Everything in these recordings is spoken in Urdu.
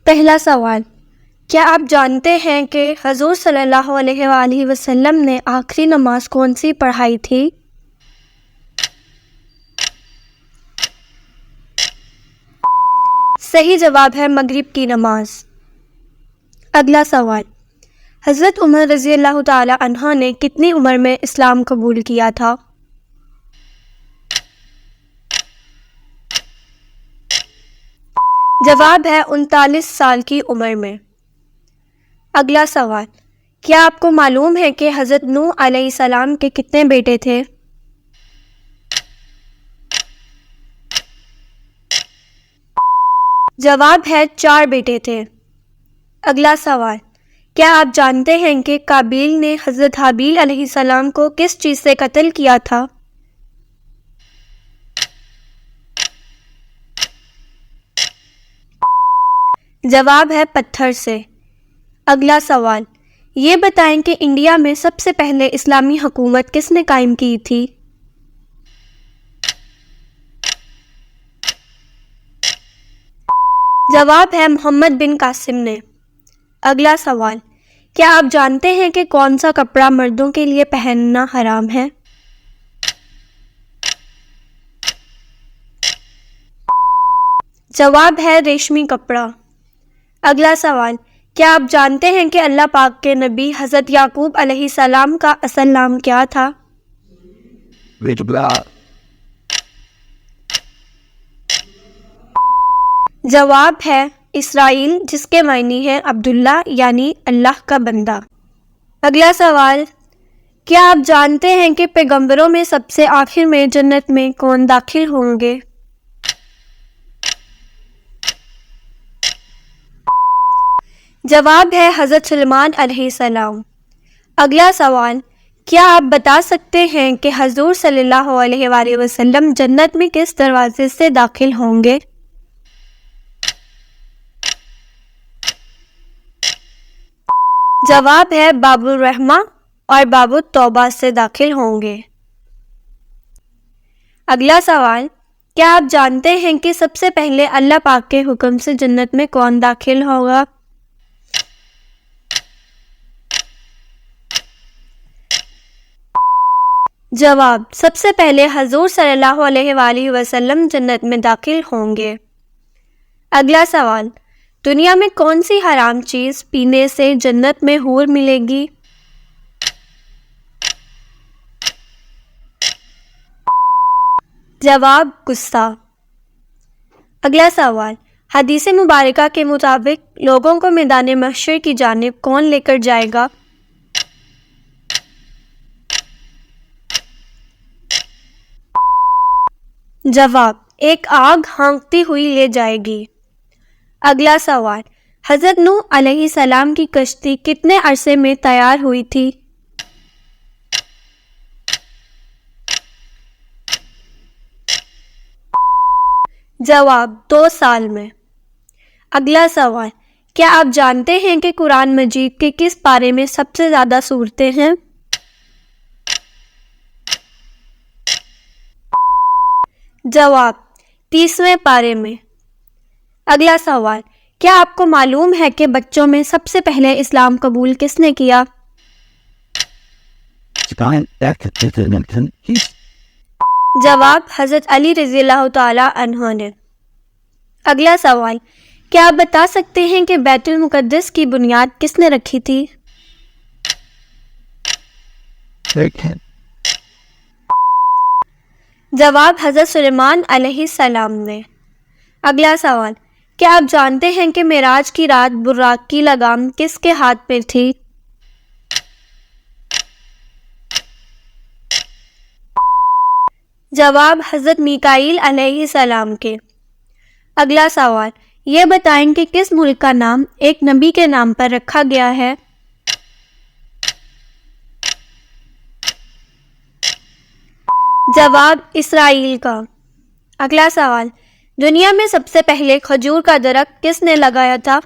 پہلا سوال، کیا آپ جانتے ہیں کہ حضور صلی اللہ علیہ وآلہ وسلم نے آخری نماز کون سی پڑھائی تھی؟ صحیح جواب ہے مغرب کی نماز۔ اگلا سوال، حضرت عمر رضی اللہ تعالی عنہ نے کتنی عمر میں اسلام قبول کیا تھا؟ جواب ہے 39 سال کی عمر میں۔ اگلا سوال، کیا آپ کو معلوم ہے کہ حضرت نوح علیہ السلام کے کتنے بیٹے تھے؟ جواب ہے 4 بیٹے تھے۔ اگلا سوال، کیا آپ جانتے ہیں کہ قابیل نے حضرت حابیل علیہ السلام کو کس چیز سے قتل کیا تھا؟ جواب ہے پتھر سے۔ اگلا سوال، یہ بتائیں کہ انڈیا میں سب سے پہلے اسلامی حکومت کس نے قائم کی تھی؟ جواب ہے محمد بن قاسم نے۔ اگلا سوال، کیا آپ جانتے ہیں کہ کون سا کپڑا مردوں کے لیے پہننا حرام ہے؟ جواب ہے ریشمی کپڑا۔ اگلا سوال، کیا آپ جانتے ہیں کہ اللہ پاک کے نبی حضرت یعقوب علیہ السلام کا اصل نام کیا تھا؟ جواب ہے اسرائیل، جس کے معنی ہے عبداللہ یعنی اللہ کا بندہ۔ اگلا سوال، کیا آپ جانتے ہیں کہ پیغمبروں میں سب سے آخر میں جنت میں کون داخل ہوں گے؟ جواب ہے حضرت سلیمان علیہ السلام۔ اگلا سوال، کیا آپ بتا سکتے ہیں کہ حضور صلی اللہ علیہ وآلہ وسلم جنت میں کس دروازے سے داخل ہوں گے؟ جواب ہے باب الرحمہ اور باب التوبہ سے داخل ہوں گے۔ اگلا سوال، کیا آپ جانتے ہیں کہ سب سے پہلے اللہ پاک کے حکم سے جنت میں کون داخل ہوگا؟ جواب، سب سے پہلے حضور صلی اللہ علیہ وآلہ وسلم جنت میں داخل ہوں گے۔ اگلا سوال، دنیا میں کون سی حرام چیز پینے سے جنت میں حور ملے گی؟ جواب، غصہ۔ اگلا سوال، حدیث مبارکہ کے مطابق لوگوں کو میدان محشر کی جانب کون لے کر جائے گا؟ جواب، ایک آگ ہانکتی ہوئی لے جائے گی۔ اگلا سوال، حضرت نوح علیہ السلام کی کشتی کتنے عرصے میں تیار ہوئی تھی؟ جواب، 2 سال میں۔ اگلا سوال، کیا آپ جانتے ہیں کہ قرآن مجید کے کس پارے میں سب سے زیادہ سورتیں ہیں؟ جواب، 30ویں پارے میں۔ اگلا سوال، کیا آپ کو معلوم ہے کہ بچوں میں سب سے پہلے اسلام قبول کس نے کیا؟ جواب، حضرت علی رضی اللہ تعالی عنہ نے۔ اگلا سوال، کیا آپ بتا سکتے ہیں کہ بیت المقدس کی بنیاد کس نے رکھی تھی؟ جواب، حضرت سلیمان علیہ السلام نے۔ اگلا سوال، کیا آپ جانتے ہیں کہ معراج کی رات براق کی لگام کس کے ہاتھ میں تھی؟ جواب، حضرت میکائیل علیہ السلام کے۔ اگلا سوال، یہ بتائیں کہ کس ملک کا نام ایک نبی کے نام پر رکھا گیا ہے؟ جواب، اسرائیل کا۔ اگلا سوال، دنیا میں سب سے پہلے کھجور کا درخت کس نے لگایا تھا؟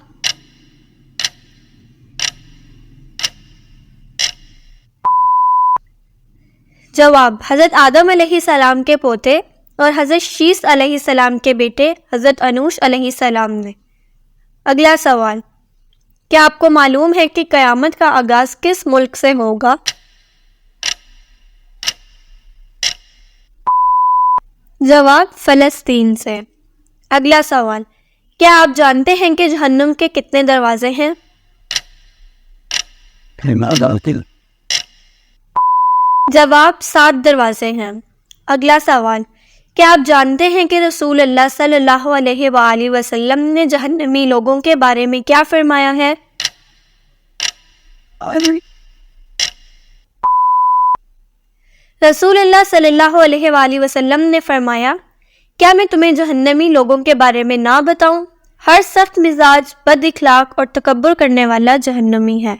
جواب، حضرت آدم علیہ السلام کے پوتے اور حضرت شیس علیہ السلام کے بیٹے حضرت انوش علیہ السلام نے۔ اگلا سوال، کیا آپ کو معلوم ہے کہ قیامت کا آغاز کس ملک سے ہوگا؟ جواب، فلسطین سے۔ اگلا سوال، کیا آپ جانتے ہیں کہ جہنم کے کتنے دروازے ہیں؟ جواب، 7 دروازے ہیں۔ اگلا سوال، کیا آپ جانتے ہیں کہ رسول اللہ صلی اللہ علیہ وآلہ وسلم نے جہنمی لوگوں کے بارے میں کیا فرمایا ہے؟ رسول اللہ صلی اللہ علیہ وآلہ وسلم نے فرمایا، کیا میں تمہیں جہنمی لوگوں کے بارے میں نہ بتاؤں؟ ہر سخت مزاج، بد اخلاق اور تکبر کرنے والا جہنمی ہے۔